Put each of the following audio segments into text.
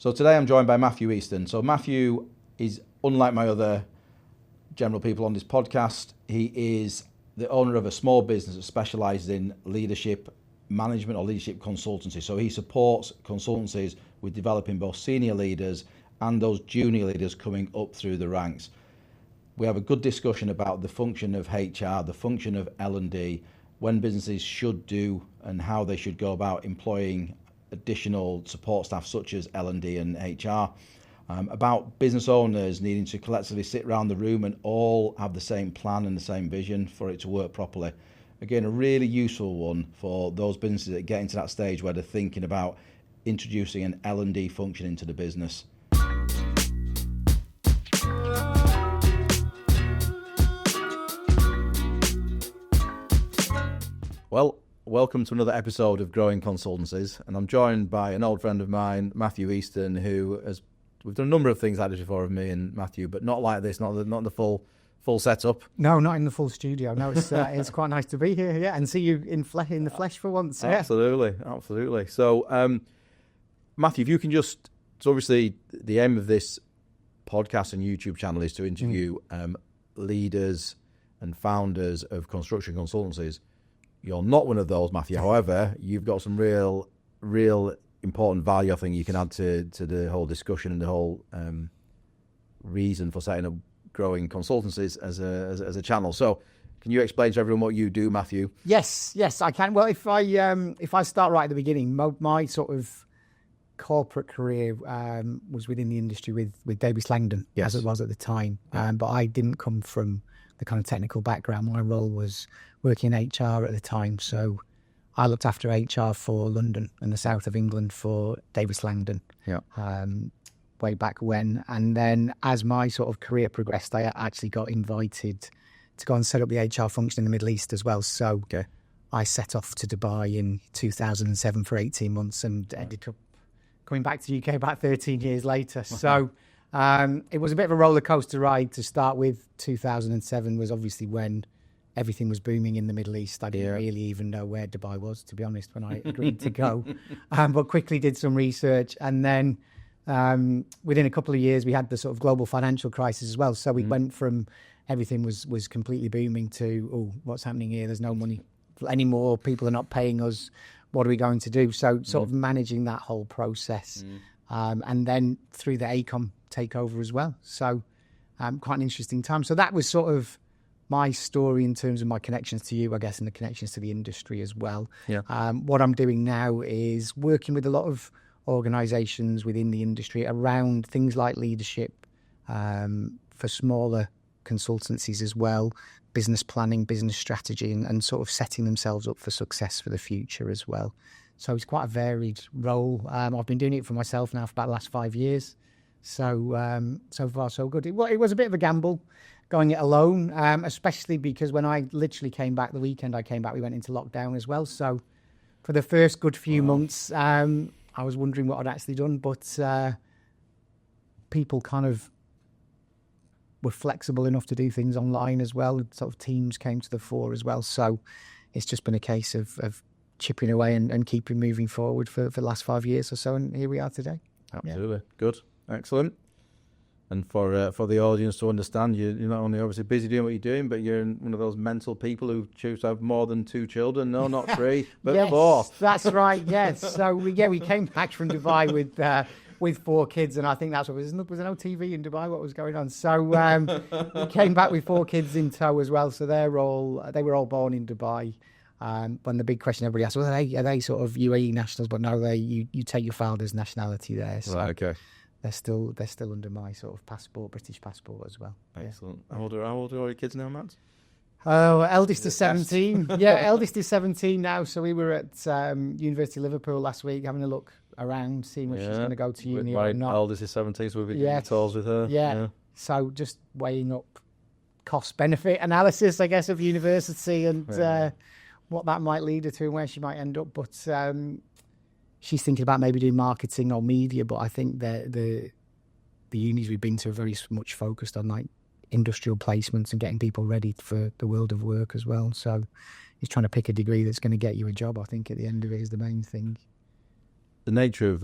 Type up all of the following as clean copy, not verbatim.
So today I'm joined by Matthew Easton. So Matthew is, unlike my other general people on this podcast, he is the owner of a small business that specialises in leadership management or leadership consultancy. So he supports consultancies with developing both senior leaders and those junior leaders coming up through the ranks. We have a good discussion about the function of HR, the function of L&D, when businesses should do and how they should go about employing additional support staff such as L&D and HR, about business owners needing to collectively sit around the room and all have the same plan and the same vision for it to work properly. Again, a really useful one for those businesses that get into that stage where they're thinking about introducing an L&D function into the business. Well, welcome to another episode of Growing Consultancies, and I'm joined by an old friend of mine, Matthew Easton, we've done a number of things like this before with me and Matthew, but not like this, not the full setup. No, not in the full studio. No, it's quite nice to be here, yeah, and see you in the flesh for once. Yeah. Absolutely. So, Matthew, if you can just, so obviously the aim of this podcast and YouTube channel is to interview leaders and founders of construction consultancies. You're not one of those, Matthew. However, you've got some real important value, I think, you can add to the whole discussion and the whole reason for setting up Growing Consultancies as a channel. So, can you explain to everyone what you do, Matthew? Yes, I can. Well, if I start right at the beginning, my sort of corporate career was within the industry with Davis Langdon, yes, as it was at the time. But I didn't come from the kind of technical background. My role was working in HR at the time, so I looked after HR for London and the south of England for Davis Langdon, way back when. And then as my sort of career progressed, I actually got invited to go and set up the HR function in the Middle East as well. So I set off to Dubai in 2007 for 18 months and ended up coming back to the UK about 13 years later. So it was a bit of a roller coaster ride to start with. 2007 was obviously when everything was booming in the Middle East. I didn't really even know where Dubai was, to be honest, when I agreed to go. But quickly did some research. And then within a couple of years, we had the sort of global financial crisis as well. So we went from everything was completely booming to, what's happening here? There's no money anymore. People are not paying us. What are we going to do? So sort of managing that whole process. And then through the ACOM takeover as well. So quite an interesting time. So that was sort of my story in terms of my connections to you, I guess, and the connections to the industry as well. Yeah. What I'm doing now is working with a lot of organisations within the industry around things like leadership, for smaller consultancies as well, business planning, business strategy, and sort of setting themselves up for success for the future as well. So it's quite a varied role. I've been doing it for myself now for about the last 5 years. So far, so good. It was a bit of a gamble going it alone, especially because when I literally came back, the weekend I came back, we went into lockdown as well. So for the first good few months, I was wondering what I'd actually done, but people kind of were flexible enough to do things online as well. Sort of teams came to the fore as well. So it's just been a case of chipping away and keeping moving forward for the last 5 years or so. And here we are today. Absolutely. Yeah. Good. Excellent. And for the audience to understand, you're not only obviously busy doing what you're doing, but you're one of those mental people who choose to have more than 2 children. No, not 3, but yes, 4. That's right. Yes. So we came back from Dubai with 4 kids, and I think that's what was there no TV in Dubai? What was going on? So we came back with 4 kids in tow as well. So they were all born in Dubai. When the big question everybody asks, well, are they sort of UAE nationals? But no, you take your father's nationality there. So. Right. Okay. They're still under my sort of passport, British passport as well. Excellent. Yeah. How old are your kids now, Matt? Oh, eldest is 17. Yeah, eldest is 17 now. So we were at University of Liverpool last week having a look around, seeing where she's going to go to uni or not. My eldest is 17, so we've been tours with her. Yeah. So just weighing up cost-benefit analysis, I guess, of university and what that might lead her to and where she might end up. But she's thinking about maybe doing marketing or media, but I think that the unis we've been to are very much focused on like industrial placements and getting people ready for the world of work as well. So he's trying to pick a degree that's going to get you a job. I think at the end of it is the main thing. The nature of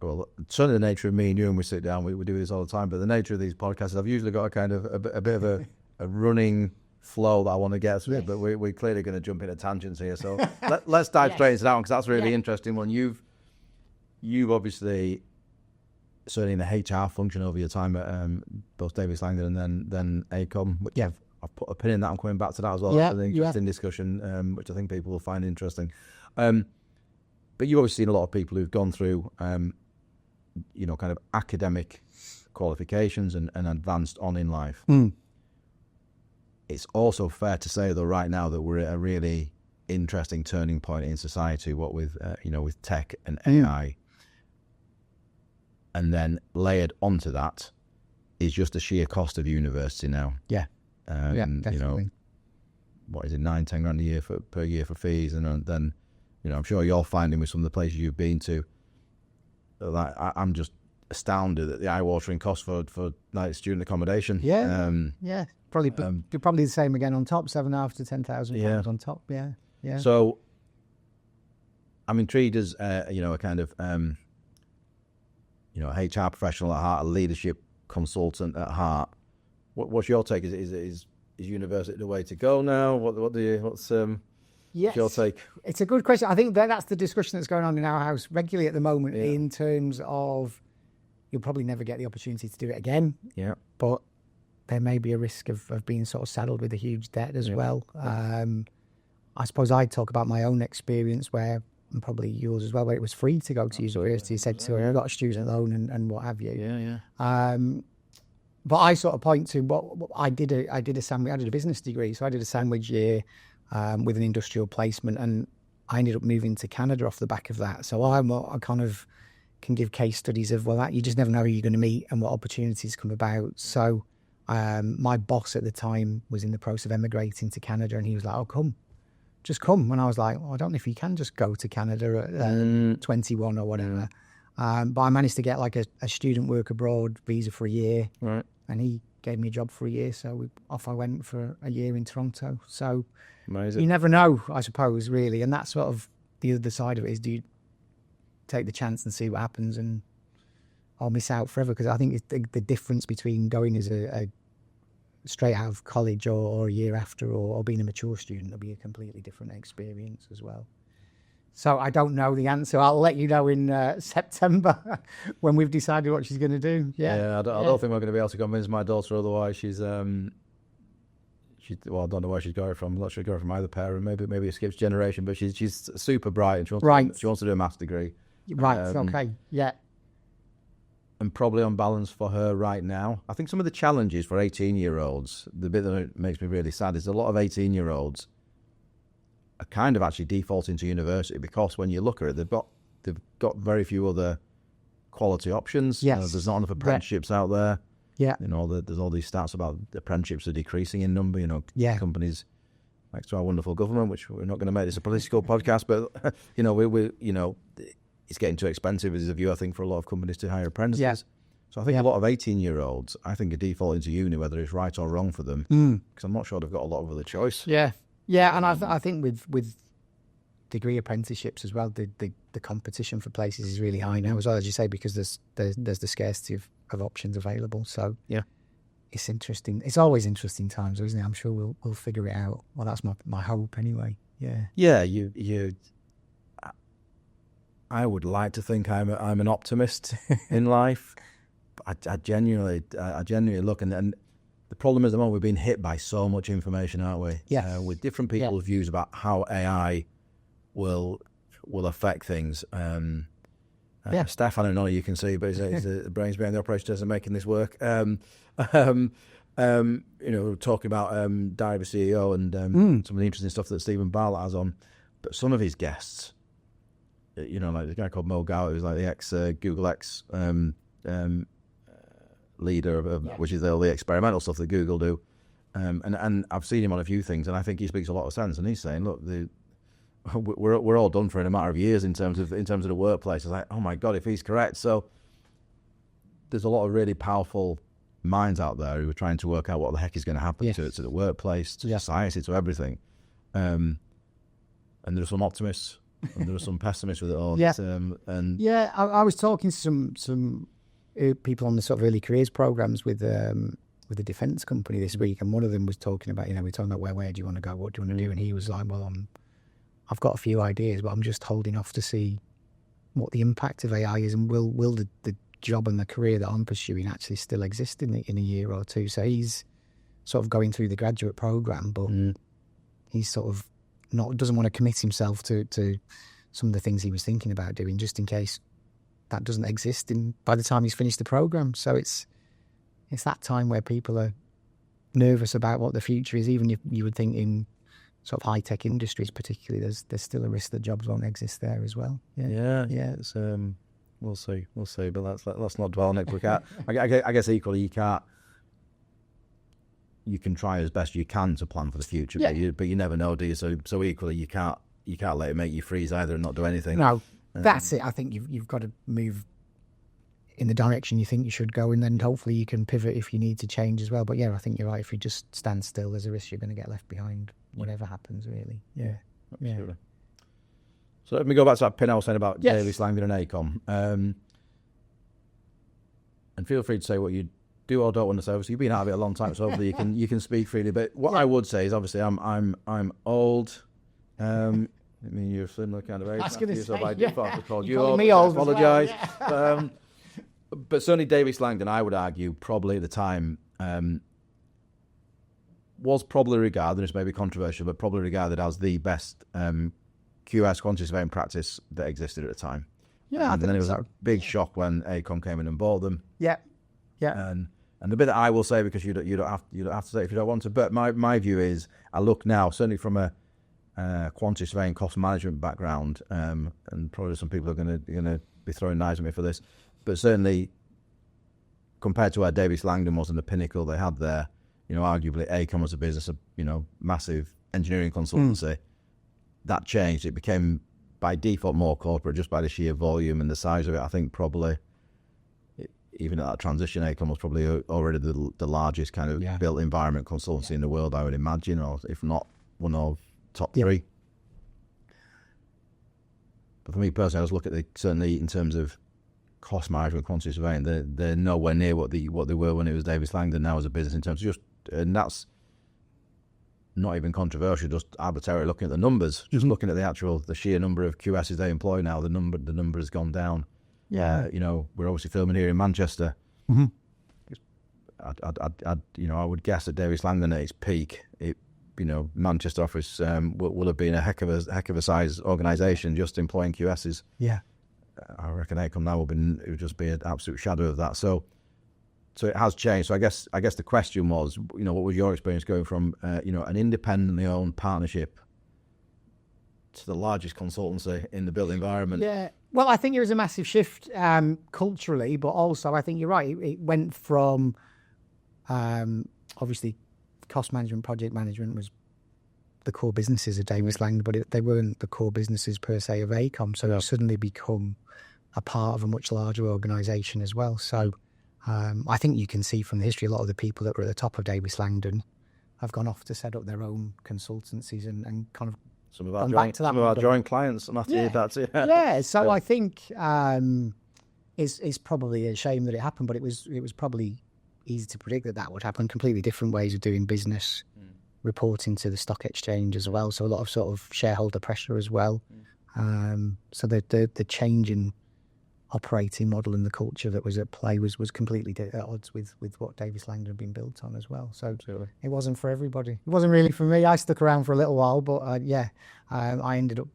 well, certainly the nature of me and you, and we sit down, we do this all the time, but the nature of these podcasts, I've usually got a kind of a bit of a running flow that I want to get through, but we're clearly going to jump into tangents here. So let's dive straight into that one, because that's a really interesting one. You've obviously, certainly in the HR function over your time at both Davis Langdon and then ACOM. Yeah. I've put a pin in that. I'm coming back to that as well. Yeah, It's an interesting discussion, which I think people will find interesting. But you've obviously seen a lot of people who've gone through, kind of academic qualifications and advanced on in life. It's also fair to say, though, right now that we're at a really interesting turning point in society, what with with tech and AI. And then layered onto that is just the sheer cost of university now. Yeah. Definitely. What is it, 9-10 grand a year per year for fees, and then, I'm sure you're finding with some of the places you've been to, that I'm just astounded at the eye-watering cost for like student accommodation. Yeah. Probably the same again on top, $7,500 to £10,000 on top. Yeah. So I'm intrigued as a kind of HR professional at heart, a leadership consultant at heart. What's your take? Is university the way to go now? What's your take? It's a good question. I think that's the discussion that's going on in our house regularly at the moment, in terms of you'll probably never get the opportunity to do it again. Yeah. But there may be a risk of being sort of saddled with a huge debt as well. I suppose I'd talk about my own experience, where, and probably yours as well, where it was free to go to university. You said to a lot of student loan and what have you. Yeah. But I sort of point to what I did. I did a business degree, so I did a sandwich year with an industrial placement, and I ended up moving to Canada off the back of that. So I kind of can give case studies of, you just never know who you're going to meet and what opportunities come about. So my boss at the time was in the process of emigrating to Canada, and he was like, "Oh, just come." And I was like, I don't know if you can just go to Canada at 21 or whatever. But I managed to get like a student work abroad visa for a year. Right. And he gave me a job for a year. So off I went for a year in Toronto. So amazing. You never know, I suppose, really. And that's sort of the other side of it, is do you take the chance and see what happens, and I'll miss out forever? Because I think it's the difference between going as a straight out of college or a year after, or being a mature student, will be a completely different experience as well. So I don't know the answer. I'll let you know in September when we've decided what she's going to do. I don't think we're going to be able to convince my daughter otherwise. I don't know where she's got it from. I'm not sure she got it from either parent. Maybe it skips generation, but she's super bright, and she wants to do a maths degree. Right. Okay. Yeah. And probably on balance for her right now, I think some of the challenges for 18-year-olds, the bit that makes me really sad, is a lot of 18-year-olds are kind of actually defaulting to university, because when you look at it, they've got very few other quality options. Yes. There's not enough apprenticeships out there. Yeah. There's all these stats about apprenticeships are decreasing in number. Companies, thanks to our wonderful government, which we're not going to make this a political podcast, but it's getting too expensive is the view, I think, for a lot of companies to hire apprentices. Yeah. So I think a lot of 18-year-olds, I think, are defaulting to uni, whether it's right or wrong for them, because I'm not sure they've got a lot of other choice. Yeah, and I think with degree apprenticeships as well, the competition for places is really high now as well, as you say, because there's the scarcity of options available. So yeah, it's interesting. It's always interesting times, isn't it? I'm sure we'll figure it out. Well, that's my hope anyway. Yeah. I would like to think I'm an optimist in life. I genuinely look, and the problem is, at the moment, we've been hit by so much information, aren't we? Yeah. With different people's views about how AI will affect things. Stefan, and none of you can see, but he's the brains behind the operation desk and making this work. Talking about Diary of a CEO and some of the interesting stuff that Stephen Bartlett has on, but some of his guests, like the guy called Mo Gao, who's like the ex Google X leader of which is all the experimental stuff that Google do, and I've seen him on a few things, and I think he speaks a lot of sense. And he's saying, look, we're all done for in a matter of years in terms of the workplace. It's like, oh my God, if he's correct. So there's a lot of really powerful minds out there who are trying to work out what the heck is going to happen to the workplace, to society, to everything. And there's some optimists And there were some pessimists with it all. Yeah. And yeah, I was talking to some people on the sort of early careers programs with a defence company this week, and one of them was talking about, we're talking about where do you want to go, what do you want to do, and he was like, well, I've got a few ideas, but I'm just holding off to see what the impact of AI is, and will the job and the career that I'm pursuing actually still exist in a year or two. So he's sort of going through the graduate program, but he's sort of doesn't want to commit himself to some of the things he was thinking about doing, just in case that doesn't exist by the time he's finished the program. So it's that time where people are nervous about what the future is, even if you would think in sort of high-tech industries particularly, there's still a risk that jobs won't exist there as well. Yeah. It's, we'll see, but let's not dwell on it. I guess equally you can try as best you can to plan for the future, but you never know, do you? So equally you can't let it make you freeze either and not do anything. No, that's it. I think you've got to move in the direction you think you should go, and then hopefully you can pivot if you need to change as well. But I think you're right. If you just stand still, there's a risk you're going to get left behind, whatever happens, really. Yeah. Absolutely. So let me go back to that pin I was saying about Davis Langdon and AECOM. And feel free to say what you do or don't want to say. Obviously, you've been out of it a long time, so hopefully you can speak freely. But what I would say is, obviously, I'm old. I mean, you're a similar kind of age. I was going to say, I default called you old. Me old. Apologise. Well, but certainly Davis Langdon, I would argue, probably at the time, was probably regarded, it's maybe controversial, but probably regarded as the best QS quantity surveying practice that existed at the time. Yeah, and then it was a big shock when AECOM came in and bought them. Yeah. And the bit that I will say, because you don't have to say it if you don't want to, but my view is, I look now certainly from a quantity surveying cost management background, and probably some people are going to be throwing knives at me for this, but certainly compared to where Davis Langdon was and the pinnacle they had there, arguably AECOM was a business of massive engineering consultancy. That changed. It became by default more corporate, just by the sheer volume and the size of it. I think probably even at that transition, AECOM was probably already the largest kind of built environment consultancy in the world, I would imagine, or if not one of top three. But for me personally, I was looking at certainly in terms of cost management, quantity surveying, they're nowhere near what they were when it was Davis Langdon now as a business in terms of and that's not even controversial, just arbitrarily looking at the numbers, just looking at the sheer number of QSs they employ now, the number has gone down. Yeah. We're obviously filming here in Manchester. Mm-hmm. I would guess at Davis Langdon at its peak, Manchester office will have been a heck of a size organisation just employing QSs. Yeah. I reckon AECOM now it would just be an absolute shadow of that. So it has changed. So I guess the question was, what was your experience going from an independently owned partnership to the largest consultancy in the built environment? Yeah. Well, I think there was a massive shift culturally, but also I think you're right. It went from obviously cost management, project management was the core businesses of Davis Langdon, but they weren't the core businesses per se of AECOM. So it's suddenly become a part of a much larger organisation as well. So I think you can see from the history, a lot of the people that were at the top of Davis Langdon have gone off to set up their own consultancies and kind of some of our joint clients, Matthew. That's it. Yeah. So I think it's probably a shame that it happened, but it was probably easy to predict that would happen. Completely different ways of doing business, reporting to the stock exchange as well. So a lot of sort of shareholder pressure as well. So the change in operating model and the culture that was at play was completely at odds with what Davis Langdon had been built on as well. So absolutely. It wasn't for everybody. It wasn't really for me. I stuck around for a little while, but I ended up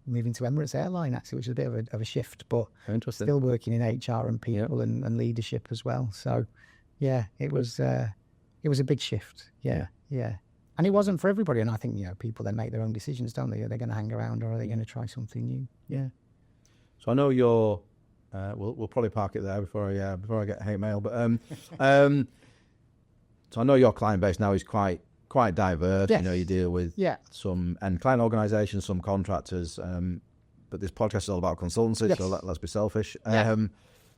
moving to Emirates Airline actually, which is a bit of a shift, but still working in HR and people and leadership as well. So it was a big shift. Yeah. And it wasn't for everybody. And I think people then make their own decisions, don't they? Are they going to hang around or are they going to try something new? Yeah. So I know you're. We'll probably park it there before I get hate mail. But so I know your client base now is quite diverse. Yes. You deal with some end client organisations, some contractors. But this podcast is all about consultancy, so let's be selfish.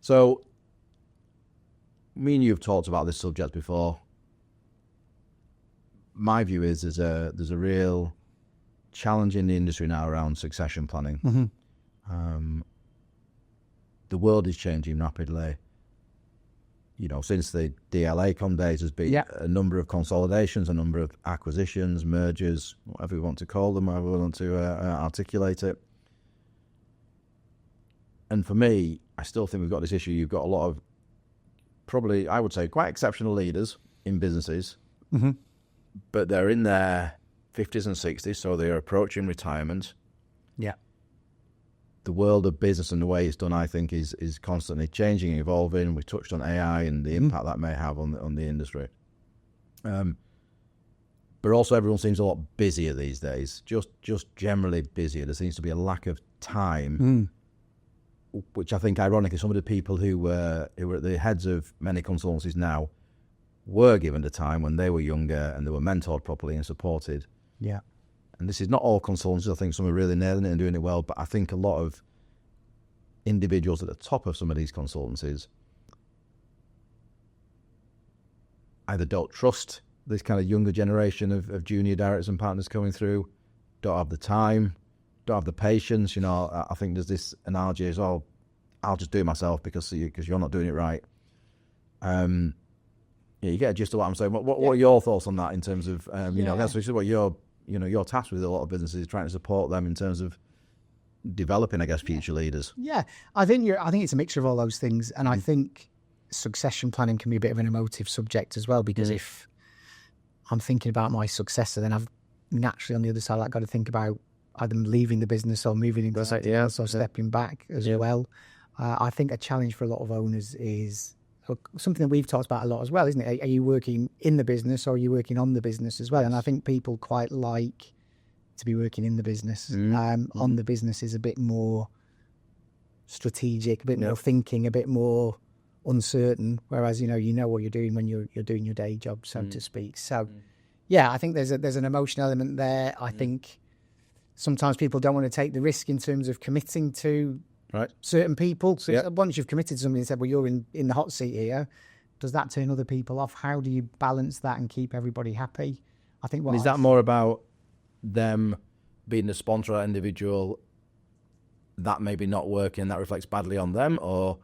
So me and you have talked about this subject before. My view is there's a real challenge in the industry now around succession planning. The world is changing rapidly. Since the DLA days, there's been a number of consolidations, a number of acquisitions, mergers, whatever we want to call them, however we want to articulate it. And for me, I still think we've got this issue. You've got a lot of, probably, I would say, quite exceptional leaders in businesses, but they're in their 50s and 60s, so they're approaching retirement. Yeah. The world of business and the way it's done, I think, is constantly changing and evolving. We touched on AI and the impact that may have on the industry. But also everyone seems a lot busier these days, just generally busier. There seems to be a lack of time, which I think, ironically, some of the people who were at the heads of many consultancies now were given the time when they were younger and they were mentored properly and supported. Yeah. And this is not all consultancies. I think some are really nailing it and doing it well, but I think a lot of individuals at the top of some of these consultancies either don't trust this kind of younger generation of junior directors and partners coming through, don't have the time, don't have the patience. I think there's this analogy as, I'll just do it myself because you're not doing it right. You get a gist of what I'm saying. What are your thoughts on that in terms of, that's what you're tasked with a lot of businesses, trying to support them in terms of developing, I guess, future leaders. Yeah, I think it's a mixture of all those things, and I think succession planning can be a bit of an emotive subject as well, because if I'm thinking about my successor, then I've naturally on the other side I've got to think about either leaving the business or moving into something else or stepping back as well. I think a challenge for a lot of owners is something that we've talked about a lot as well, isn't it? Are you working in the business or are you working on the business as well? And I think people quite like to be working in the business. On the business is a bit more strategic, a bit more thinking, a bit more uncertain, whereas you know what you're doing when you're doing your day job, so to speak. So I think there's an emotional element there. I think sometimes people don't want to take the risk in terms of committing to certain people. So once you've committed to something and said, well, you're in the hot seat here, does that turn other people off? How do you balance that and keep everybody happy? I think is that more about them being the sponsor of that individual, that maybe not working, that reflects badly on them, or?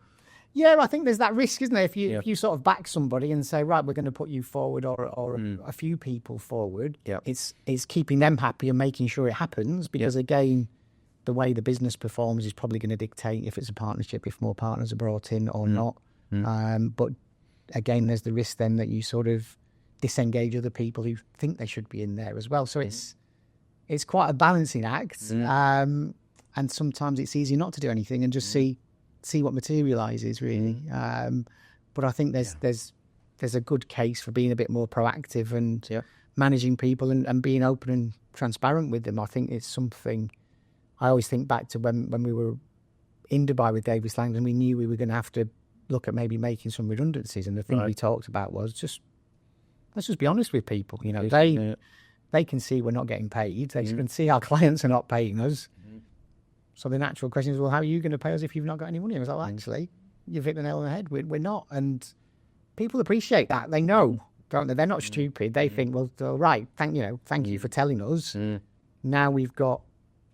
Yeah, I think there's that risk, isn't there? If you sort of back somebody and say, right, we're going to put you forward or a few people forward, it's keeping them happy and making sure it happens, because again, the way the business performs is probably going to dictate if it's a partnership, if more partners are brought in or not. But again, there's the risk then that you sort of disengage other people who think they should be in there as well. So it's quite a balancing act. And sometimes it's easy not to do anything and just see what materialises, really. But I think there's a good case for being a bit more proactive and managing people and being open and transparent with them. I think it's something I always think back to when we were in Dubai with Davis Langdon. We knew we were going to have to look at maybe making some redundancies, and the thing we talked about was let's just be honest with people. They can see we're not getting paid. They can see our clients are not paying us. So the natural question is, well, how are you going to pay us if you've not got any money? I was like, well, actually, you've hit the nail on the head. We're not. And people appreciate that. They know, don't they? They're not stupid. They think, well, all right, thank you for telling us. Now we've got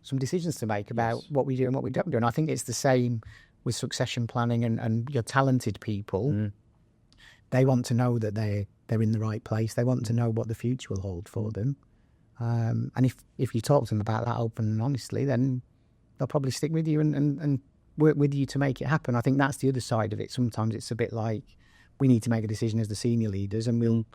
some decisions to make about what we do and what we don't do. And I think it's the same with succession planning and your talented people. They want to know that they're in the right place. They want to know what the future will hold for them. And if you talk to them about that open and honestly, then they'll probably stick with you and work with you to make it happen. I think that's the other side of it. Sometimes it's a bit like we need to make a decision as the senior leaders, and we'll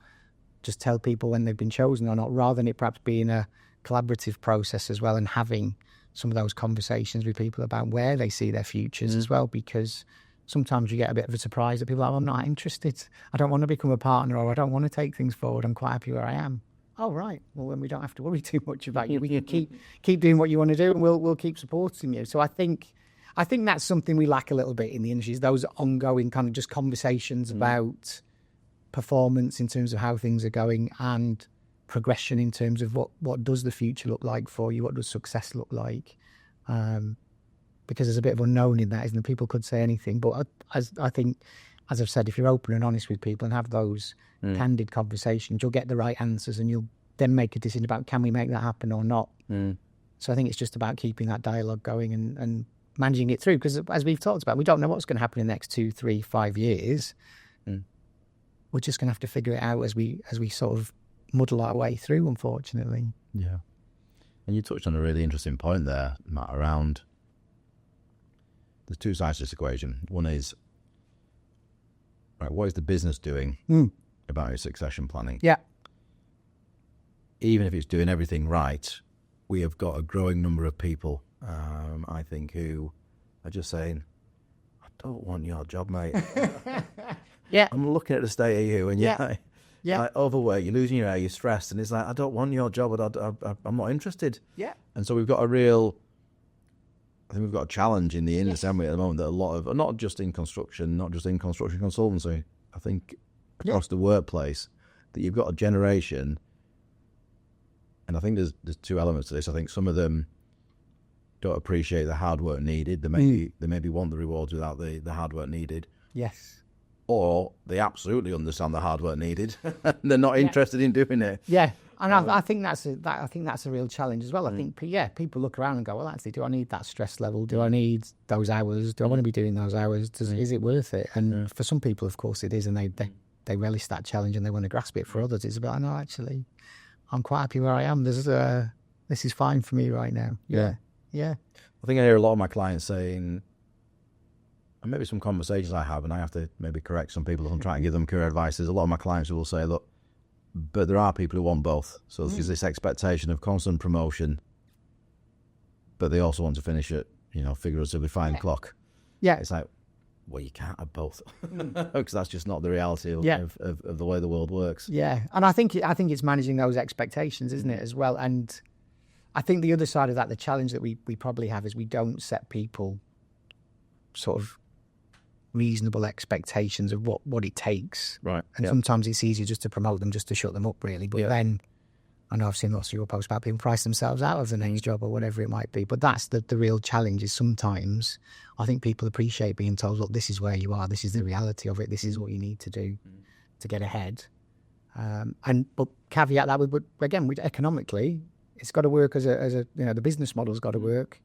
just tell people when they've been chosen or not, rather than it perhaps being a collaborative process as well, and having some of those conversations with people about where they see their futures as well, because sometimes you get a bit of a surprise that people are like, I'm not interested. I don't want to become a partner, or I don't want to take things forward. I'm quite happy where I am. Oh, right. Well, then we don't have to worry too much about you. We can keep doing what you want to do, and we'll keep supporting you. So I think that's something we lack a little bit in the industry, is those ongoing kind of just conversations about performance in terms of how things are going, and progression in terms of what does the future look like for you, what does success look like, because there's a bit of unknown in that, isn't there? People could say anything, but I think, as I've said, if you're open and honest with people and have those candid conversations, you'll get the right answers, and you'll then make a decision about, can we make that happen or not. So I think it's just about keeping that dialogue going and managing it through, because as we've talked about, we don't know what's going to happen in the next 2, 3, 5 years. We're just going to have to figure it out as we sort of muddle our way through, unfortunately. Yeah. And you touched on a really interesting point there, Matt, around the two sides of this equation. One is, right, what is the business doing about its succession planning? Yeah. Even if it's doing everything right, we have got a growing number of people, I think, who are just saying, I don't want your job, mate. Yeah. I'm looking at the state of you, and you're like overweight, you're losing your hair, you're stressed, and it's like, I don't want your job, I'm not interested. Yeah. And so we've got I think we've got a challenge in the industry, haven't we, at the moment, that a lot of, not just in construction, not just in construction consultancy, I think across the workplace, that you've got a generation, and I think there's two elements to this. I think some of them don't appreciate the hard work needed. They maybe want the rewards without the hard work needed. Yes. Or they absolutely understand the hard work needed. They're not interested in doing it. Yeah. And I think that's a real challenge as well. I think, people look around and go, well, actually, do I need that stress level? Do I need those hours? Do I want to be doing those hours? Is it worth it? And for some people, of course, it is, and they relish that challenge and they want to grasp it. For others, it's about, no, actually, I'm quite happy where I am. This is fine for me right now. Yeah. I think I hear a lot of my clients saying, and maybe some conversations I have, and I have to maybe correct some people if I'm trying to give them career advice. There's a lot of my clients who will say, look, but there are people who want both. So there's this expectation of constant promotion, but they also want to finish at, figuratively 5 o'clock. Yeah. It's like, well, you can't have both, because that's just not the reality of the way the world works. Yeah, and I think it's managing those expectations, isn't it, as well? And I think the other side of that, the challenge that we probably have, is we don't set people sort of reasonable expectations of what it takes. Right. And sometimes it's easier just to promote them, just to shut them up, really. But then, I know I've seen lots of your posts about people price themselves out of the next job or whatever it might be. But that's the real challenge, is sometimes I think people appreciate being told, look, this is where you are, this is the reality of it, this is what you need to do to get ahead. But caveat that with, again, economically, it's got to work as a the business model's got to work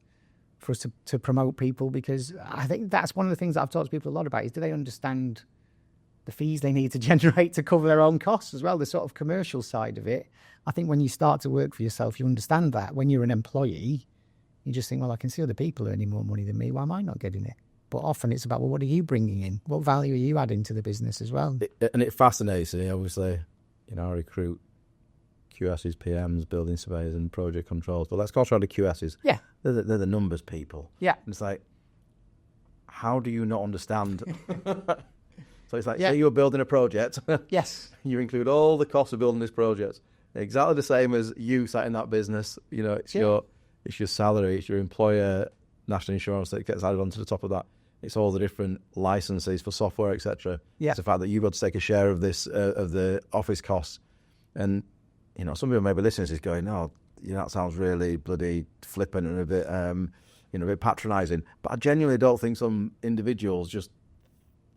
for us to promote people, because I think that's one of the things that I've talked to people a lot about, is do they understand the fees they need to generate to cover their own costs as well, the sort of commercial side of it. I think when you start to work for yourself, you understand that. When you're an employee, you just think, well, I can see other people earning more money than me, why am I not getting it? But often it's about, well, what are you bringing in? What value are you adding to the business as well? And it fascinates me, obviously. I recruit QSs, PMs, building surveyors and project controls. But let's concentrate on the QSs. Yeah. They're the numbers people. Yeah. And it's like, how do you not understand? So it's like, say you're building a project. Yes. You include all the costs of building this project. Exactly the same as you sat in that business. It's your salary, it's your employer national insurance that gets added onto the top of that. It's all the different licenses for software, etc. Yeah. It's the fact that you've got to take a share of this of the office costs. And some people maybe listening to this going, "Oh, that sounds really bloody flippant and a bit, a bit patronising." But I genuinely don't think some individuals just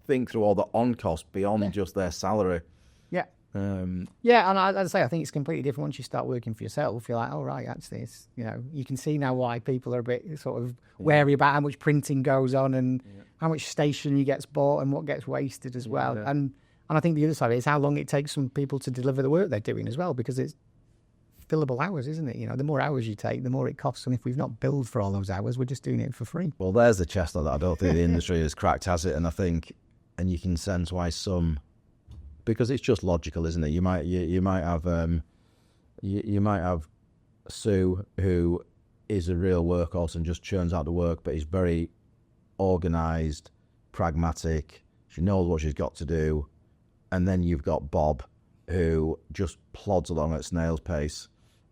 think through all the on costs beyond just their salary. Yeah. And as I say, I think it's completely different once you start working for yourself. You're like, oh, right, actually, it's, you can see now why people are a bit sort of wary about how much printing goes on and how much stationery gets bought and what gets wasted as well. Yeah. And I think the other side of it is how long it takes some people to deliver the work they're doing as well, because it's fillable hours, isn't it? The more hours you take, the more it costs. And if we've not billed for all those hours, we're just doing it for free. Well, there's the chestnut that I don't think the industry has cracked, has it? And I think, and you can sense why some, because it's just logical, isn't it? You might have Sue, who is a real workhorse and just churns out the work, but is very organised, pragmatic. She knows what she's got to do. And then you've got Bob, who just plods along at snail's pace,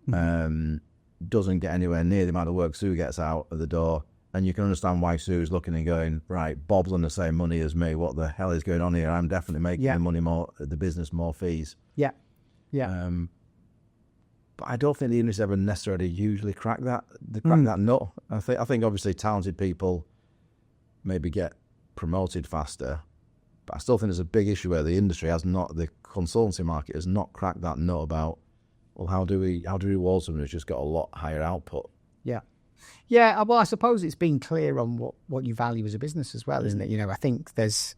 doesn't get anywhere near the amount of work Sue gets out of the door. And you can understand why Sue's looking and going, right, Bob's on the same money as me. What the hell is going on here? I'm definitely making the business more fees. Yeah. But I don't think the industry ever necessarily usually crack that nut. I think obviously talented people maybe get promoted faster, but I still think there's a big issue where the consultancy market has not cracked that nut about, well, how do we reward someone who's just got a lot higher output? Yeah, well, I suppose it's being clear on what you value as a business as well, isn't it? I think there's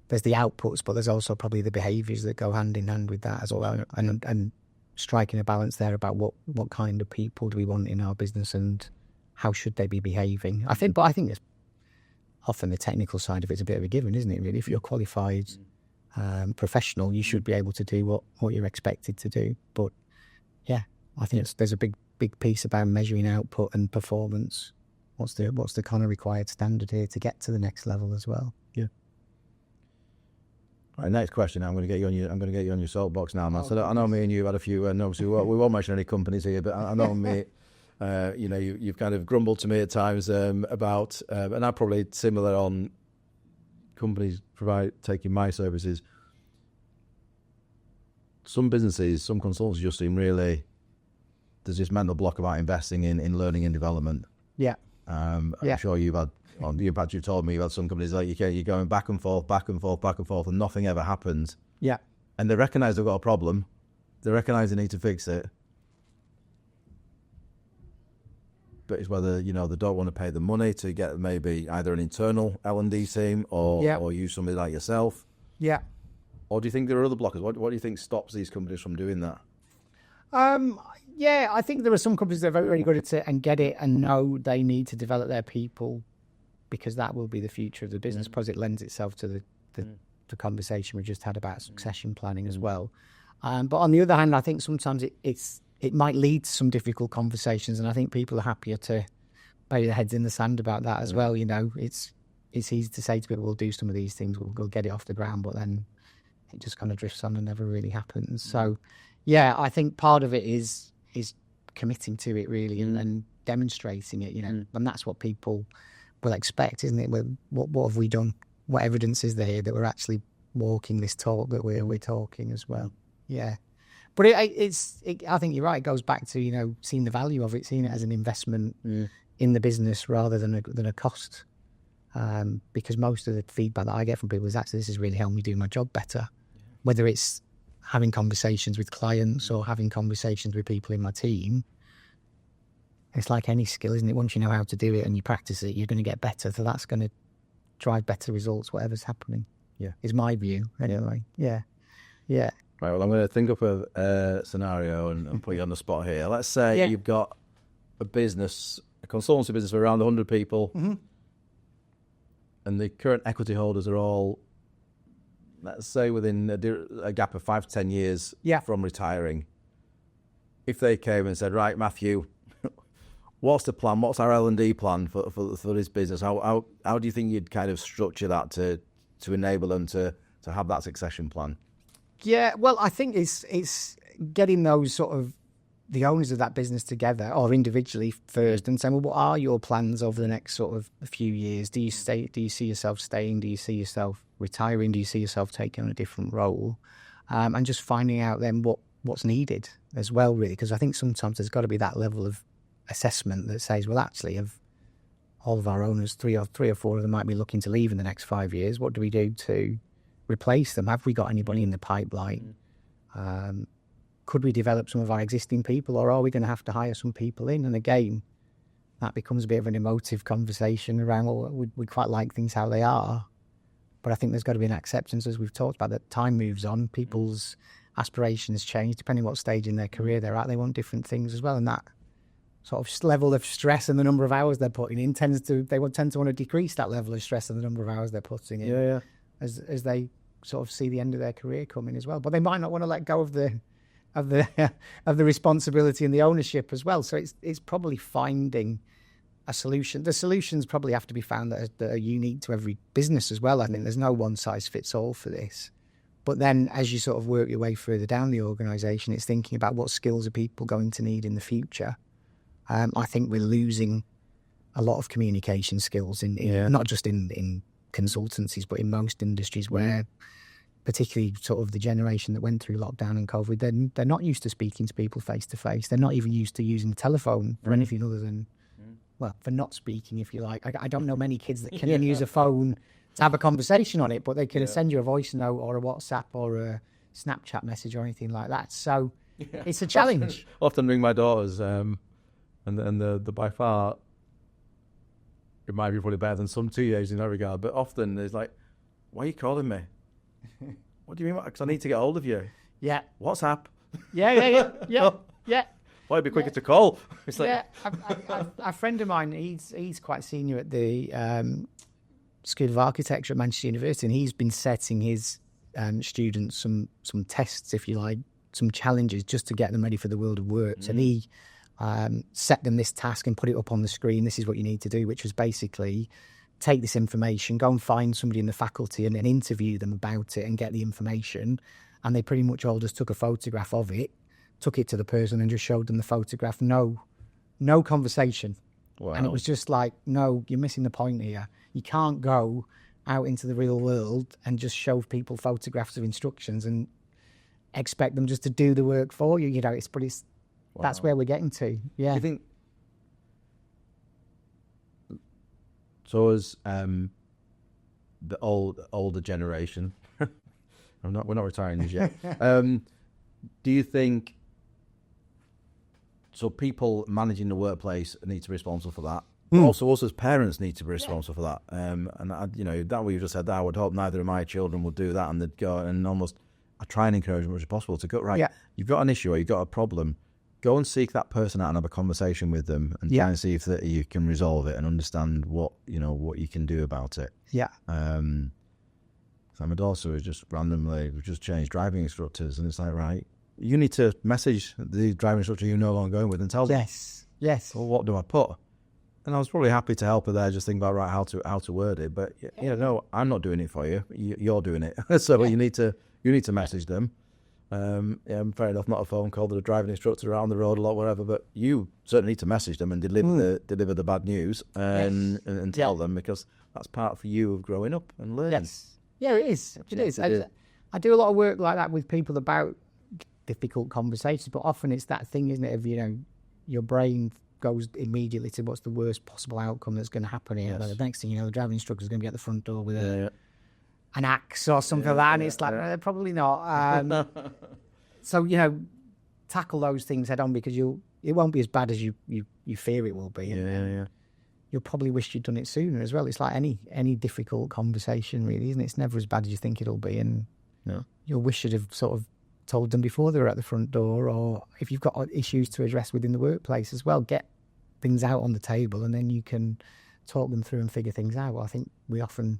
the outputs, but there's also probably the behaviours that go hand in hand with that as well, and striking a balance there about what kind of people do we want in our business and how should they be behaving. I think there's often the technical side of it's a bit of a given, isn't it? Really, if you're a qualified professional, you should be able to do what you're expected to do. But yeah, I think there's a big piece about measuring output and performance. What's the kind of required standard here to get to the next level as well? Yeah. All right, next question. I'm going to get you on your soapbox now, Matt. So I know me and you had a few. And obviously, we won't mention any companies here, but I know me. You've kind of grumbled to me at times about, and I'm probably similar on companies taking my services. Some businesses, some consultants just seem really. There's this mental block about investing in learning and development. Yeah. I'm sure you've told me you've had some companies like you're going back and forth, and nothing ever happens. Yeah. And they recognise they've got a problem. They recognise they need to fix it. But it's whether, they don't want to pay the money to get maybe either an internal L&D team or use somebody like yourself. Yeah. Or do you think there are other blockers? What do you think stops these companies from doing that? Yeah, I think there are some companies that are very, very good at it and get it and know they need to develop their people because that will be the future of the business, because it lends itself to the conversation we just had about succession planning as well. But on the other hand, I think sometimes it might lead to some difficult conversations, and I think people are happier to bury their heads in the sand about that as well. It's easy to say to people, we'll do some of these things, we'll get it off the ground, but then it just kind of drifts on and never really happens. So, yeah, I think part of it is committing to it really and demonstrating it, and that's what people will expect, isn't it? What have we done? What evidence is there here that we're actually walking this talk that we're talking as well? Yeah. But I think you're right. It goes back to, seeing the value of it, seeing it as an investment in the business rather than a cost. Because most of the feedback that I get from people is actually this has really helped me do my job better. Whether it's having conversations with clients or having conversations with people in my team, it's like any skill, isn't it? Once you know how to do it and you practice it, you're going to get better. So that's going to drive better results, whatever's happening. Yeah, is my view anyway. Yeah. Right, well, I'm going to think up a scenario and put you on the spot here. Let's say you've got a consultancy business of around 100 people, and the current equity holders are all, let's say, within a gap of 5 to 10 years from retiring. If they came and said, right, Matthew, what's the plan? What's our L&D plan for this business? How do you think you'd kind of structure that to enable them to have that succession plan? Yeah, well, I think it's getting those sort of the owners of that business together or individually first and saying, well, what are your plans over the next sort of a few years? Do you see yourself staying? Do you see yourself retiring? Do you see yourself taking on a different role? And just finding out then what's needed as well, really, because I think sometimes there's got to be that level of assessment that says, well, actually, of all of our owners, three or four of them might be looking to leave in the next 5 years. What do we do to replace them? Have we got anybody in the pipeline? Could we develop some of our existing people, or are we going to have to hire some people in? And again, that becomes a bit of an emotive conversation around, well, we quite like things how they are. But I think there's got to be an acceptance, as we've talked about, that time moves on. People's aspirations change depending what stage in their career they're at. They want different things as well. And that sort of level of stress and the number of hours they're putting in tend to want to decrease that level of stress and the number of hours they're putting in as they sort of see the end of their career coming as well. But they might not want to let go of the responsibility and the ownership as well. So it's probably finding a solution. The solutions probably have to be found that are unique to every business as well. I think there's no one size fits all for this. But then as you sort of work your way further down the organisation, it's thinking about what skills are people going to need in the future. I think we're losing a lot of communication skills in not just in consultancies, but in most industries where, particularly sort of the generation that went through lockdown and COVID, they're not used to speaking to people face to face. They're not even used to using the telephone for anything other than, well, for not speaking, if you like. I don't know many kids that can use a phone to have a conversation on it, but they can send you a voice note or a WhatsApp or a Snapchat message or anything like that. So it's a challenge. Often ring my daughters. and the by far, it might be probably better than some TAs in that regard. But often there's like, why are you calling me? What do you mean? Because I need to get hold of you. Yeah. WhatsApp. Yeah. Why be quicker to call? It's like, A friend of mine, he's quite senior at the School of Architecture at Manchester University, and he's been setting his students some tests, if you like, some challenges just to get them ready for the world of work. And he set them this task and put it up on the screen. This is what you need to do, which was basically take this information, go and find somebody in the faculty and then interview them about it and get the information. And they pretty much all just took a photograph of it, took it to the person and just showed them the photograph. No conversation. wow. And it was just like, no, you're missing the point here. You can't go out into the real world and just show people photographs of instructions and expect them just to do the work for you. You know, that's where we're getting to. Yeah. Do you think so? As the older generation, we're not retiring as yet. Do you think so? People managing the workplace need to be responsible for that. Also, us as parents need to be responsible for that. And that what you just said, that I would hope neither of my children would do that, and they'd go and almost. I try and encourage as much as possible to go right. Yeah. You've got an issue or you've got a problem. Go and seek that person out and have a conversation with them and try and see if you can resolve it and understand what you can do about it. Yeah. So my daughter has just randomly just changed driving instructors, and it's like, right, you need to message the driving instructor you're no longer going with and tell them. Yes. Well, what do I put? And I was probably happy to help her there, just think about right how to word it. But no, I'm not doing it for you. You're doing it. So you need to message them. Fair enough, not a phone call, but a driving instructor out on the road a lot, whatever. But you certainly need to message them and deliver the bad news and tell them, because that's part for you of growing up and learning. Yes. Yeah, it is. It is. I do a lot of work like that with people about difficult conversations, but often it's that thing, isn't it, of, your brain goes immediately to what's the worst possible outcome that's going to happen here. Yes. The next thing you know, the driving instructor is going to be at the front door with an axe or something like that, and it's like, probably not. So, tackle those things head on, because it won't be as bad as you fear it will be. You'll probably wish you'd done it sooner as well. It's like any difficult conversation, really, isn't it? It's never as bad as you think it'll be, and you'll wish you'd have sort of told them before they were at the front door, or if you've got issues to address within the workplace as well, get things out on the table and then you can talk them through and figure things out. I think we often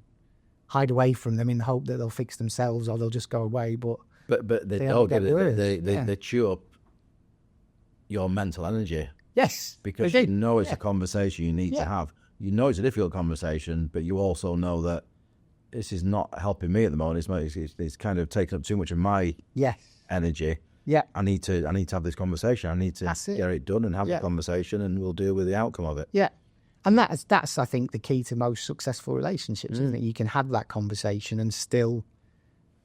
hide away from them in the hope that they'll fix themselves or they'll just go away, but they don't get worse. They chew up your mental energy. Yes, because you know it's a conversation you need to have. You know it's a difficult conversation, but you also know that this is not helping me at the moment. It's kind of taking up too much of my energy. Yeah, I need to have this conversation. I need to get it done and have the conversation, and we'll deal with the outcome of it. Yeah, and that's I think the key to most successful relationships, isn't it? You can have that conversation and still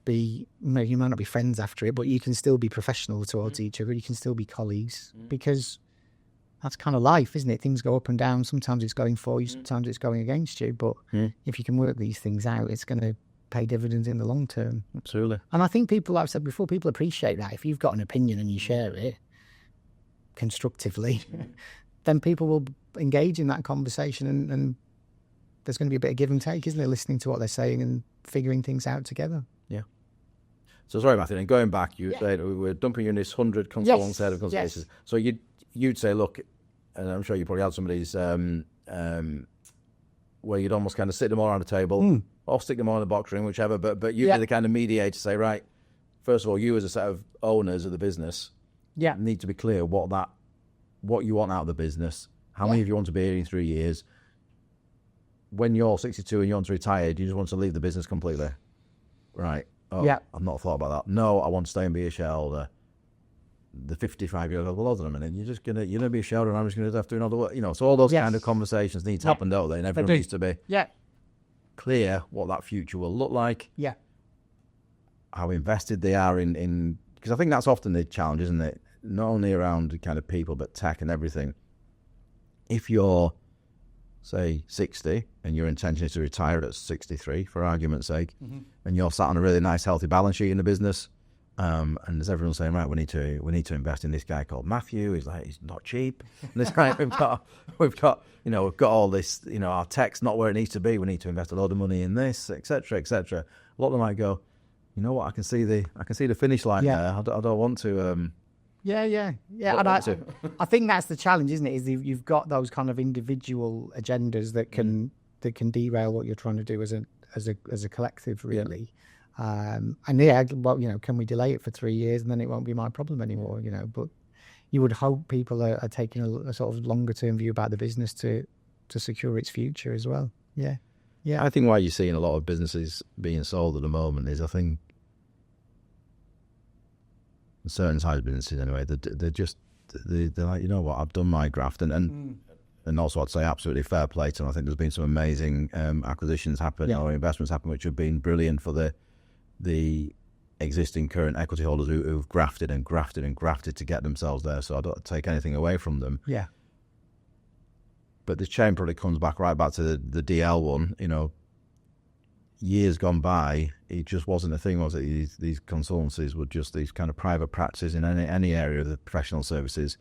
be, you might not be friends after it, but you can still be professional towards each other. You can still be colleagues, because that's kind of life, isn't it? Things go up and down. Sometimes it's going for you, sometimes it's going against you. But if you can work these things out, it's going to pay dividends in the long term. Absolutely. And I think people, like I've said before, people appreciate that. If you've got an opinion and you share it constructively, then people will engage in that conversation, and there's going to be a bit of give and take, isn't there? Listening to what they're saying and figuring things out together. Yeah. So sorry, Matthew, and going back, you said we're dumping you in this 100 consultants head of consultancies. Yes. So you'd say, look, and I'm sure you probably had some of these where you'd almost kind of sit them all around the table, or stick them all in the box ring, whichever, but you'd be the kind of mediator to say, right, first of all, you as a set of owners of the business need to be clear what you want out of the business, how many of you want to be here in 3 years. When you're 62 and you want to retire, do you just want to leave the business completely? Right. Oh, I've not thought about that. No, I want to stay and be a shareholder. The 55-year-old goes, well, hold on a minute, you're going to be a shareholder and I'm just going to have to do another work. So all those kind of conversations need to happen, don't they? And everyone needs to be clear what that future will look like. Yeah. How invested they are in because I think that's often the challenge, isn't it? Not only around kind of people, but tech and everything. If you're, say, 60 and your intention is to retire at 63, for argument's sake, and you're sat on a really nice, healthy balance sheet in the business, And there's everyone saying, right, we need to invest in this guy called Matthew. He's not cheap. And this guy, we've got all this, our tech's not where it needs to be. We need to invest a lot of money in this, etc., etc. A lot of them might go, you know what, I can see the finish line there. I don't want to. Yeah. And I think that's the challenge, isn't it? Is you've got those kind of individual agendas that can derail what you're trying to do as a collective, really. And can we delay it for 3 years and then it won't be my problem anymore? But you would hope people are taking a sort of longer term view about the business to secure its future as well. Yeah. I think why you're seeing a lot of businesses being sold at the moment is, I think, certain size businesses anyway, they're like, you know what, I've done my graft, and also I'd say absolutely fair play to them. I think there's been some amazing acquisitions happen or investments happen which have been brilliant for the existing current equity holders who've grafted and grafted and grafted to get themselves there. So I don't take anything away from them. Yeah. But the chain probably comes back to the DL one. Years gone by, it just wasn't a thing, was it? These consultancies were just these kind of private practices in any area of the professional services.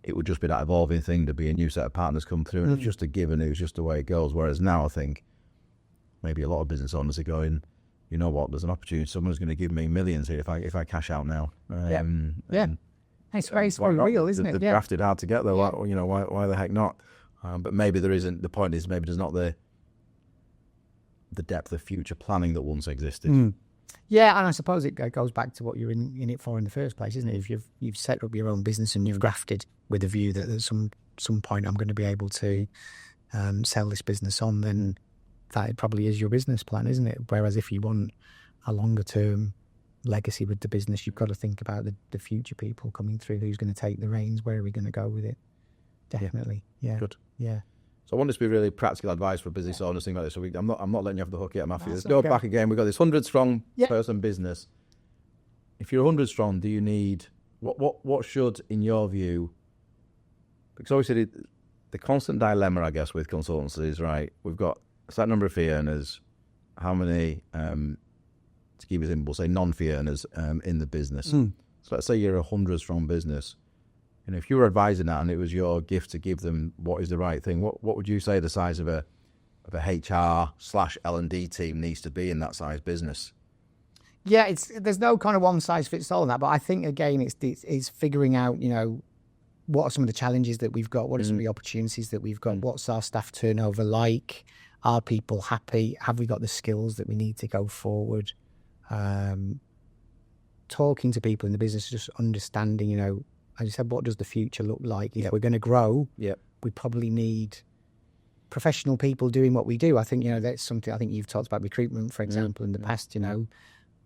It would just be that evolving thing to be a new set of partners come through, and it's just a given. It was just the way it goes. Whereas now, I think maybe a lot of business owners are going, you know what? There's an opportunity. Someone's going to give me millions here if I cash out now. It's very real, isn't it? They're drafted hard to get there. Why the heck not? But maybe there isn't. The point is, maybe there's not the depth of future planning that once existed. Yeah, and I suppose it goes back to what you're in it for in the first place, isn't it? If you've set up your own business and you've grafted with a view that at some point I'm going to be able to sell this business on, then that probably is your business plan, isn't it? Whereas if you want a longer term legacy with the business, you've got to think about the future people coming through. Who's going to take the reins? Where are we going to go with it? Definitely. Yeah. Good. Yeah. So I want this to be really practical advice for business owners, things like this. So I'm not letting you off the hook yet, Matthew. Let's go back again. We've got this 100-strong person business. If you're 100 strong, do you need what should, in your view? Because obviously the constant dilemma, I guess, with consultancies, right? We've got a set number of fee earners. How many? To keep it simple, say non-fee earners in the business. So let's say you're a 100-strong business. If you were advising that and it was your gift to give them what is the right thing, what would you say the size of a HR/L&D team needs to be in that size business? Yeah, there's no kind of one size fits all in that, but I think again it's figuring out what are some of the challenges that we've got, what are some of the opportunities that we've got, what's our staff turnover like, are people happy, have we got the skills that we need to go forward, talking to people in the business, just understanding as you said, what does the future look like? If we're going to grow, we probably need professional people doing what we do. I think, that's something, I think you've talked about recruitment, for example, in the past,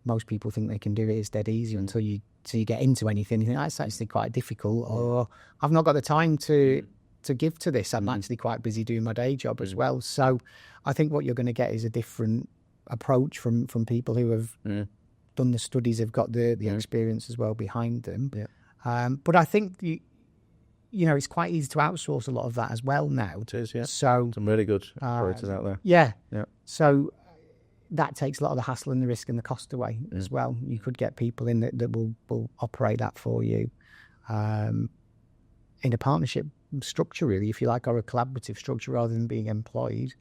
most people think they can do it. It's dead easy until you get into anything. You think, that's actually quite difficult, or I've not got the time to give to this. I'm actually quite busy doing my day job as well. So I think what you're going to get is a different approach from people who have done the studies, have got the experience as well behind them. Yeah. But I think it's quite easy to outsource a lot of that as well now. It is, yeah. So some really good operators out there. Yeah. So that takes a lot of the hassle and the risk and the cost away as well. You could get people in that will operate that for you in a partnership structure, really, if you like, or a collaborative structure rather than being employed.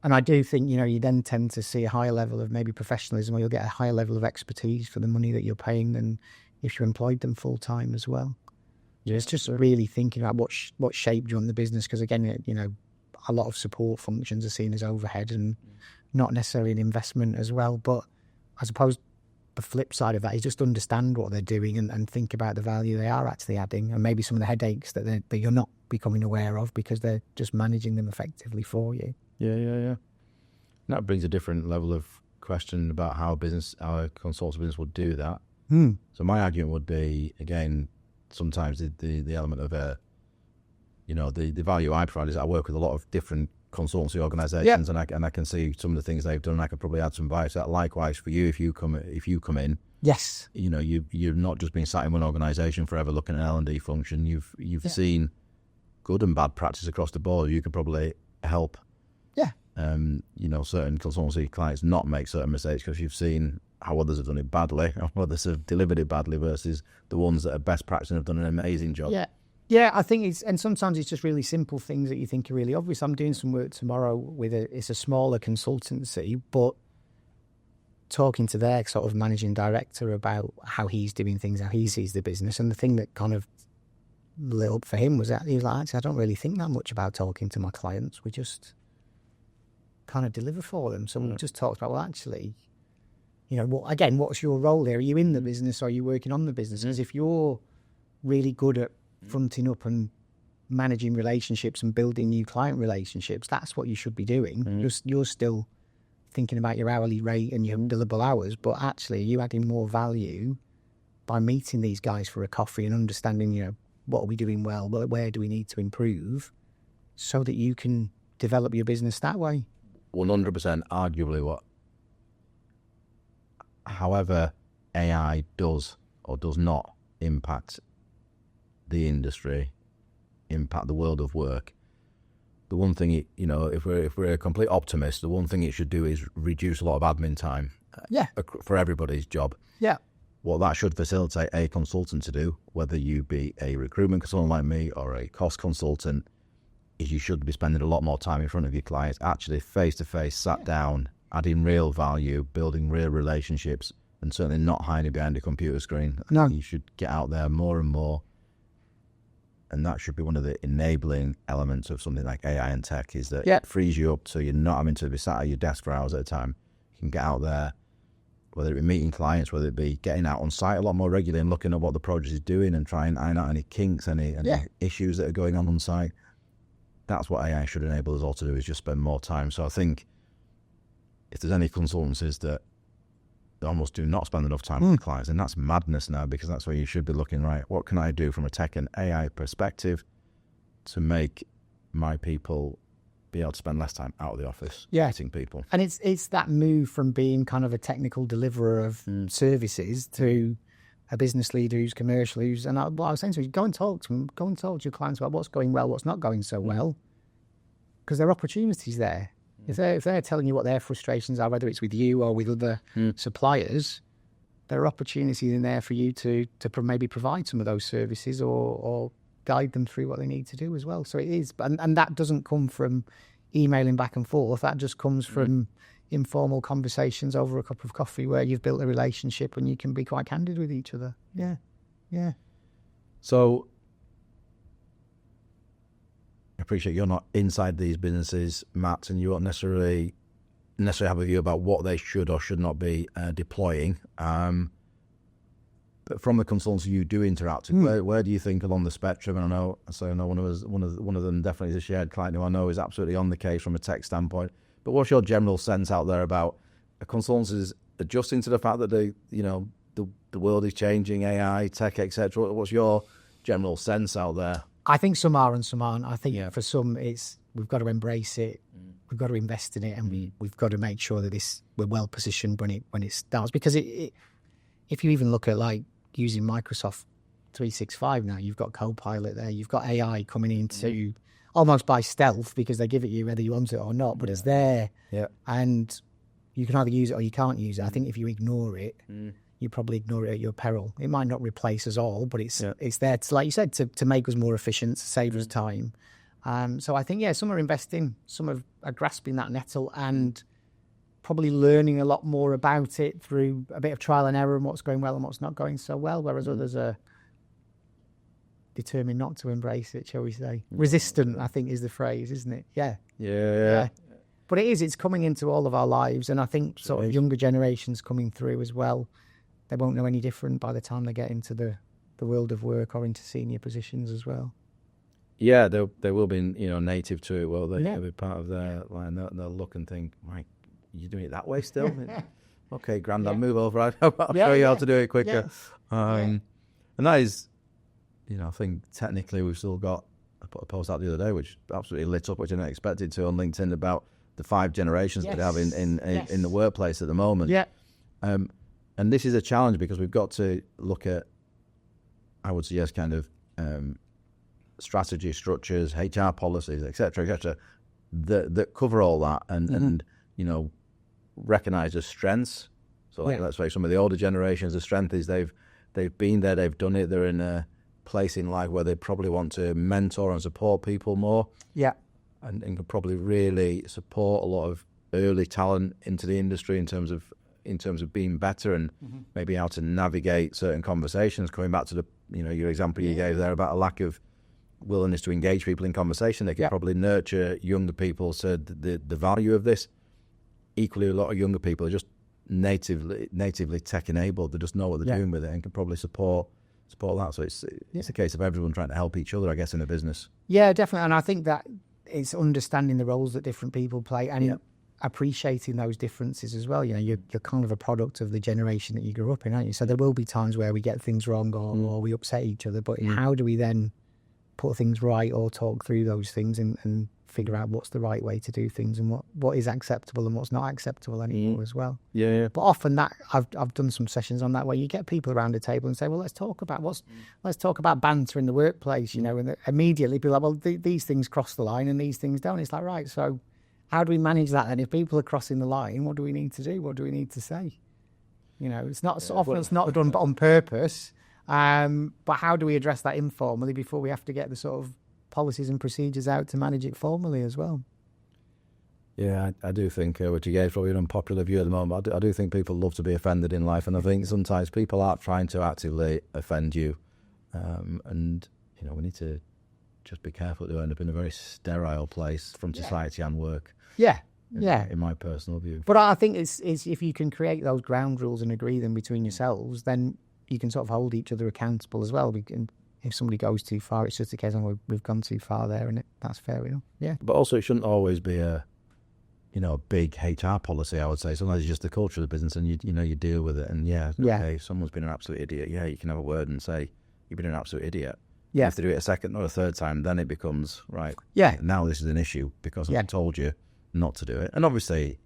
And I do think, you then tend to see a higher level of maybe professionalism, or you'll get a higher level of expertise for the money that you're paying than if you employed them full time as well. Yeah, it's just really thinking about what shape do you want the business, because again, a lot of support functions are seen as overhead and not necessarily an investment as well. But I suppose the flip side of that is just understand what they're doing and think about the value they are actually adding, and maybe some of the headaches that you're not becoming aware of because they're just managing them effectively for you. Yeah. That brings a different level of question about how a consultancy business would do that. So my argument would be, again, sometimes the element of the value I provide is I work with a lot of different consultancy organisations, and I can see some of the things they've done, and I could probably add some value to that. Likewise for you, if you come in, yes, you've not just been sat in one organisation forever looking at an L&D function. You've seen good and bad practice across the board. You could probably help certain consultancy clients not make certain mistakes because you've seen how others have done it badly, or others have delivered it badly versus the ones that are best practice and have done an amazing job. Yeah, I think and sometimes it's just really simple things that you think are really obvious. I'm doing some work tomorrow with it's a smaller consultancy, but talking to their sort of managing director about how he's doing things, how he sees the business, and the thing that kind of lit up for him was that he was like, actually, I don't really think that much about talking to my clients. We just kind of deliver for them. So we just talked about, well, actually, what's your role there? Are you in the business or are you working on the business? Because if you're really good at fronting up and managing relationships and building new client relationships, that's what you should be doing. You're still thinking about your hourly rate and your billable hours, but actually you adding more value by meeting these guys for a coffee and understanding, what are we doing well, where do we need to improve, so that you can develop your business that way. 100% arguably however AI does or does not impact the industry, impact the world of work, the one thing if we're a complete optimist, the one thing it should do is reduce a lot of admin time for everybody's job. What that should facilitate a consultant to do, whether you be a recruitment consultant like me or a cost consultant, is you should be spending a lot more time in front of your clients, actually face-to-face, sat down, adding real value, building real relationships, and certainly not hiding behind a computer screen. No. You should get out there more and more. And that should be one of the enabling elements of something like AI and tech, is that it frees you up so you're not having to be sat at your desk for hours at a time. You can get out there, whether it be meeting clients, whether it be getting out on site a lot more regularly and looking at what the project is doing and trying to iron out any kinks, any issues that are going on site. That's what AI should enable us all to do, is just spend more time. So I think if there's any consultancies that almost do not spend enough time with clients, and that's madness now, because that's where you should be looking, right, what can I do from a tech and AI perspective to make my people be able to spend less time out of the office meeting people. And it's that move from being kind of a technical deliverer of services to a business leader who's commercial, what I was saying to you, go and talk to them, go and talk to your clients about what's going well, what's not going so well, because there are opportunities there. If they're telling you what their frustrations are, whether it's with you or with other suppliers, there are opportunities in there for you to maybe provide some of those services or guide them through what they need to do as well. So it is, and that doesn't come from emailing back and forth. That just comes from informal conversations over a cup of coffee where you've built a relationship and you can be quite candid with each other. Yeah. So I appreciate you're not inside these businesses, Matt, and you won't necessarily have a view about what they should or should not be deploying. But from the consultants you do interact with, where do you think along the spectrum? And I know one of them definitely is a shared client who I know is absolutely on the case from a tech standpoint. But what's your general sense out there about consultants adjusting to the fact that the world is changing, AI, tech, etc.? What's your general sense out there? I think some are and some aren't. I think for some we've got to embrace it, we've got to invest in it, and we've got to make sure that we're well positioned when it starts. Because if you even look at like using Microsoft 365 now, you've got Copilot there, you've got AI coming into almost by stealth, because they give it you whether you want it or not, but it's there, and you can either use it or you can't use it. I think if you ignore it, you probably ignore it at your peril. It might not replace us all, but it's there to, like you said, to make us more efficient, to save us time. So I think some are investing, some are grasping that nettle and probably learning a lot more about it through a bit of trial and error and what's going well and what's not going so well, whereas others are determined not to embrace it, shall we say. Resistant, I think, is the phrase, isn't it? Yeah. But it's coming into all of our lives, and I think sort of younger generations coming through as well. They won't know any different by the time they get into the world of work or into senior positions as well. Yeah, they will be native to it. Well, they'll be part of their line. They'll look and think, right, you're doing it that way still? Okay, Grandad, move over. I'll show you how to do it quicker. And that is, I think technically we've still got, I put a post out the other day which absolutely lit up, which I didn't expect it to, on LinkedIn, about the 5 generations that they have in the workplace at the moment. And this is a challenge, because we've got to look at, I would suggest, kind of strategy, structures, HR policies, etc., that cover all that, and recognise the strengths So let's say some of the older generations, the strength is they've been there, they've done it, they're in a place in life where they probably want to mentor and support people more. Yeah. And can probably really support a lot of early talent into the industry in terms of being better and maybe how to navigate certain conversations. Coming back to the your example you gave there about a lack of willingness to engage people in conversation, they could probably nurture younger people to the value of this. Equally, a lot of younger people are just natively tech enabled. They just know what they're doing with it and can probably support that. So it's a case of everyone trying to help each other, I guess, in a business. Yeah, definitely. And I think that it's understanding the roles that different people play and appreciating those differences as well. You're kind of a product of the generation that you grew up in, aren't you? So there will be times where we get things wrong or we upset each other, but how do we then put things right or talk through those things and figure out what's the right way to do things and what is acceptable and what's not acceptable anymore as well. Yeah. But often that I've done some sessions on that where you get people around a table and say, well, let's talk about banter in the workplace, and immediately people are like, well, these things cross the line and these things don't. It's like, right, so how do we manage that? And if people are crossing the line, what do we need to do? What do we need to say? It's not often it's not done on purpose. But how do we address that informally before we have to get the sort of policies and procedures out to manage it formally as well? Yeah, I do think, which again is probably an unpopular view at the moment, I do think people love to be offended in life, and I think sometimes people are trying to actively offend you, and we need to just be careful to end up in a very sterile place from society and work. Yeah. In my personal view. But I think it's if you can create those ground rules and agree them between yourselves, then you can sort of hold each other accountable as well. If somebody goes too far, it's just a case of we've gone too far there, and that's fair enough. Yeah. But also, it shouldn't always be a big HR policy. I would say sometimes it's just the culture of the business, and you deal with it. And okay, if someone's been an absolute idiot, you can have a word and say you've been an absolute idiot. Yeah. If they do it a second or a third time, then it becomes right. Yeah. Now this is an issue because I told you not to do it. And obviously,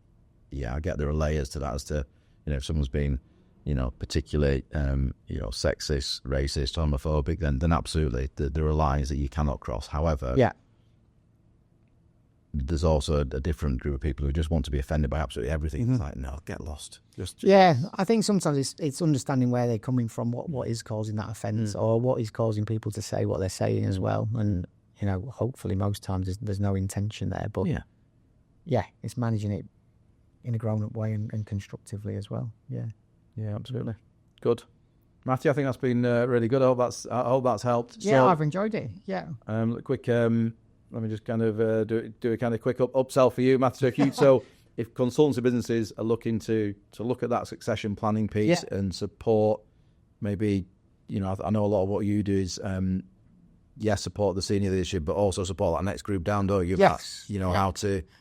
I get there are layers to that as to if someone's been particularly, sexist, racist, homophobic, then absolutely there are lines that you cannot cross. However, there's also a different group of people who just want to be offended by absolutely everything. It's like, no, get lost. I think sometimes it's understanding where they're coming from, what is causing that offence, or what is causing people to say what they're saying as well. And, hopefully most times there's no intention there, but it's managing it in a grown-up way and constructively as well. Yeah, absolutely. Good. Matthew, I think that's been really good. I hope that's helped. Yeah, so, I've enjoyed it. Yeah. Quick, let me just kind of do a kind of quick upsell for you, Matthew. So if consultancy businesses are looking to look at that succession planning piece and support, maybe, I know a lot of what you do is, support the senior leadership, but also support that next group down, don't you? Yes.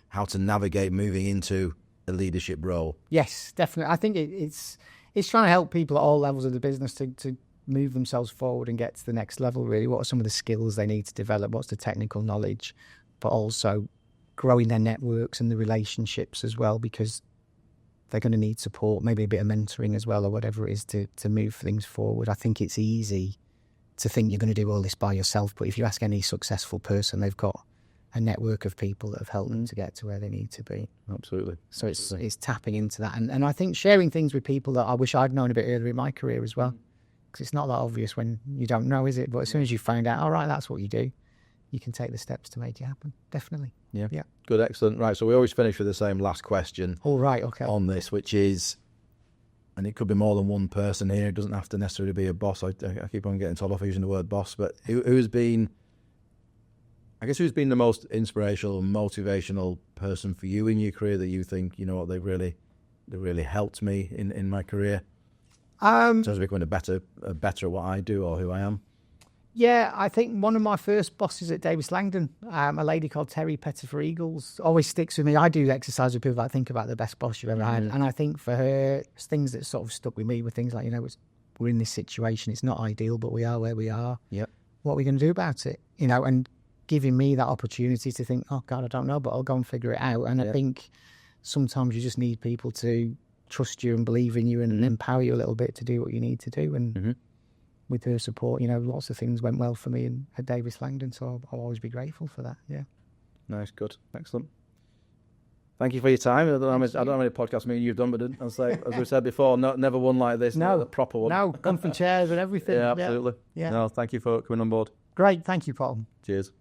How to navigate moving into a leadership role. Yes, definitely. I think it's trying to help people at all levels of the business to move themselves forward and get to the next level, really. What are some of the skills they need to develop? What's the technical knowledge? But also growing their networks and the relationships as well, because they're going to need support, maybe a bit of mentoring as well, or whatever it is to move things forward. I think it's easy to think you're going to do all this by yourself, but if you ask any successful person, they've got a network of people that have helped them to get to where they need to be. Absolutely. So it's tapping into that. And I think sharing things with people that I wish I'd known a bit earlier in my career as well. Because it's not that obvious when you don't know, is it? But as soon as you find out, all right, that's what you do, you can take the steps to make it happen. Definitely. Yeah. Good, excellent. Right, so we always finish with the same last question. All right, okay. On this, which is, and it could be more than one person here, it doesn't have to necessarily be a boss. I keep on getting told off using the word boss, but who's been the most inspirational and motivational person for you in your career that you think, they really helped me in my career? In terms of becoming better at what I do or who I am? Yeah, I think one of my first bosses at Davis Langdon, a lady called Terry Pettifer-Eagles, always sticks with me. I do exercise with people that think about the best boss you've ever had. And I think for her, things that sort of stuck with me were things like, we're in this situation. It's not ideal, but we are where we are. Yep. What are we going to do about it? And giving me that opportunity to think, oh, God, I don't know, but I'll go and figure it out. And I think sometimes you just need people to trust you and believe in you and empower you a little bit to do what you need to do. And with her support, lots of things went well for me at Davis Langdon, so I'll always be grateful for that. Yeah. Nice, good, excellent. Thank you for your time. I don't know how many podcast meetings you've done, but as we said before, never one like this. No, a proper one. No, comfy chairs and everything. Yeah, absolutely. Yeah. No, thank you for coming on board. Great. Thank you, Paul. Cheers.